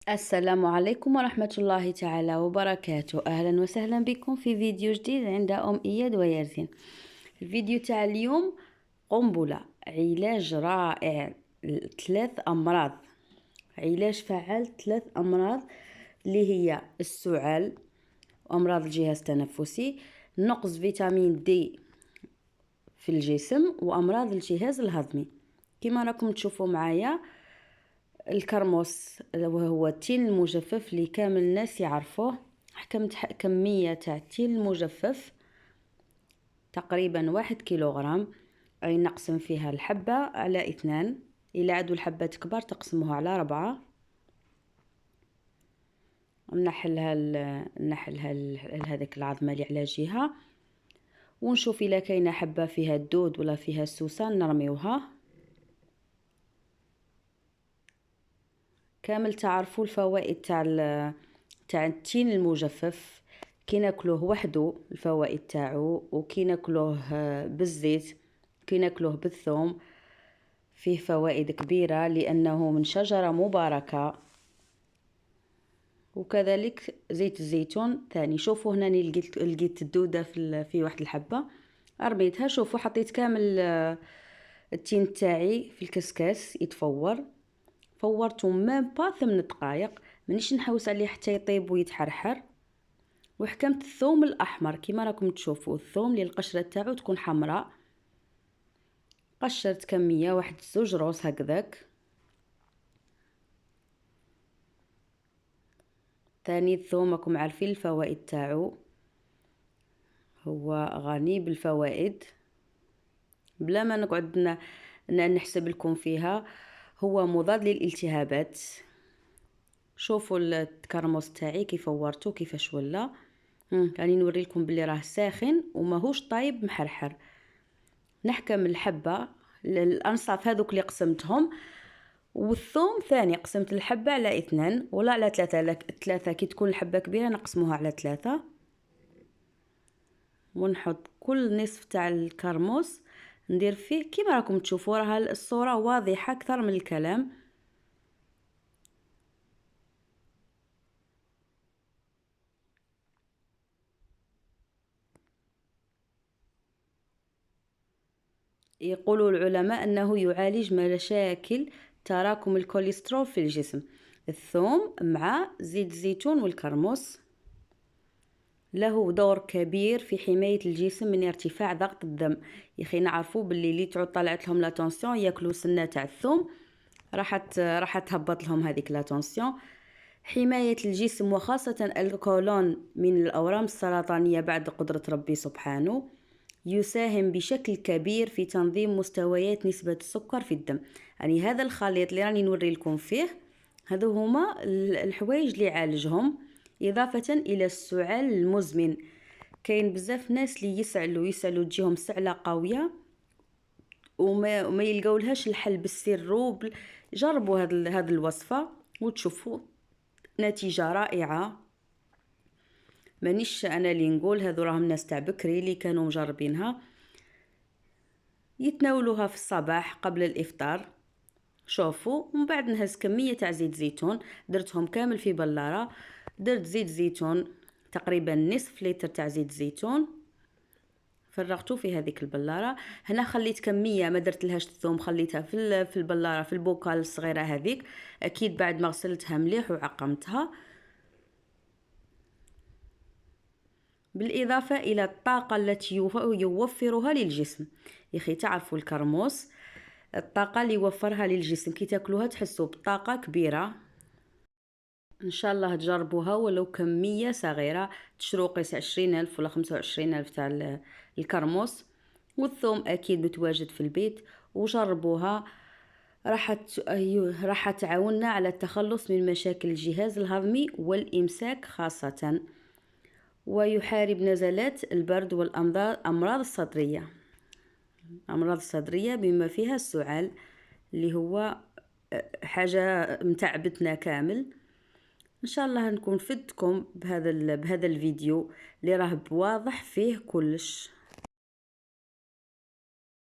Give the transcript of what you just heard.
السلام عليكم ورحمة الله تعالى وبركاته. أهلا وسهلا بكم في فيديو جديد عند أم إياد وياسين. الفيديو تاع اليوم قنبلة، علاج رائع 3 أمراض، علاج فعال 3 أمراض اللي هي السعال وأمراض الجهاز التنفسي، نقص فيتامين دي في الجسم وأمراض الجهاز الهضمي. كما راكم تشوفوا معايا الكرموس وهو التين المجفف اللي كامل الناس يعرفوه. حكمت كمية تاع التين المجفف تقريبا 1 كيلوغرام، أي نقسم فيها الحبة على 2. إلا عدو الحبات كبار تقسموها على 4. نحلها هذيك العظمة اللي على جهة، ونشوف إلا كاينة حبة فيها الدود ولا فيها السوسن نرميوها. كامل تعرفوا الفوائد تاع التين المجفف، كي ناكلوه وحده الفوائد تاعو، وكي ناكلوه بالزيت، كي ناكلوه بالثوم فيه فوائد كبيرة لأنه من شجرة مباركة. وكذلك زيت الزيتون ثاني. شوفوا هنا لقيت الدودة في واحد الحبة رميتها. شوفوا حطيت كامل التين تاعي في الكسكاس يتفور، فورته ميم با 8 دقائق، مانيش نحوس عليه حتى يطيب ويتحرحر. وحكمت الثوم الاحمر كما راكم تشوفوا، الثوم اللي القشره تاعو تكون حمراء، قشرت كميه واحد 2 روس هكذاك. ثاني الثوم راكم عارفين الفوائد تاعو، هو غني بالفوائد بلا ما نقعد نحسب لكم فيها. هو مضاد للالتهابات. شوفوا الكرموس تاعي كيف فورته كيفاش ولا. راني نوري لكم بلي راه ساخن وماهوش طايب محرحر. نحكم الحبه الانصاف هذوك اللي قسمتهم، والثوم ثاني قسمت الحبه على 2 ولا على 3. كي تكون الحبه كبيره نقسموها على 3. ونحط كل نصف تاع الكرموس ندير فيه كيما راكم تشوفوا، راه الصوره واضحه اكثر من الكلام. يقول العلماء أنه يعالج مشاكل تراكم الكوليسترول في الجسم. الثوم مع زيت الزيتون والكرموس له دور كبير في حماية الجسم من ارتفاع ضغط الدم. يخي نعرفوا باللي اللي تعود طلعت لهم لا تونسيون ياكلوا سنة تاع الثوم راح تهبط لهم هذيك لا تونسيون. حماية الجسم وخاصة الكولون من الأورام السرطانية بعد قدرة ربي سبحانه. يساهم بشكل كبير في تنظيم مستويات نسبة السكر في الدم. يعني هذا الخليط اللي راني نوري لكم فيه، هذو هما الحوايج اللي يعالجهم، إضافة إلى السعال المزمن. كاين بزاف ناس اللي يسعلوا تجيهم سعلة قوية وما يلقاولهاش الحل بالسر. جربوا هذه الوصفة وتشوفوا نتيجة رائعة. مانيش انا اللي نقول، هذو راهم ناس تاع بكري اللي كانوا مجربينها. يتناولوها في الصباح قبل الافطار. شوفوا ومن بعد نهز كميه تاع زيت زيتون، درتهم كامل في بلاره. درت زيت زيتون تقريبا نصف لتر تاع زيت زيتون، فرغته في هذيك البلاره. هنا خليت كميه ما درت لهاش الثوم، خليتها في البلاره في البوكال الصغيره هذيك، اكيد بعد ما غسلتها مليح وعقمتها. بالإضافة إلى الطاقة التي يوفرها للجسم. يخي تعرفوا الكرموس الطاقة اللي يوفرها للجسم، كي تاكلوها تحسوا بطاقة كبيرة. إن شاء الله تجربوها ولو كمية صغيرة. تشرو قيس 20,000 ولا 25,000 تاع الكرموس، والثوم أكيد متواجد في البيت. وجربوها، راح تعاوننا على التخلص من مشاكل الجهاز الهضمي والإمساك خاصة، ويحارب نزلات البرد والأمراض الصدرية. أمراض الصدرية بما فيها السعال اللي هو حاجة متعبتنا كامل. إن شاء الله نكون فدتكم بهذا الفيديو اللي راه بواضح فيه كلش.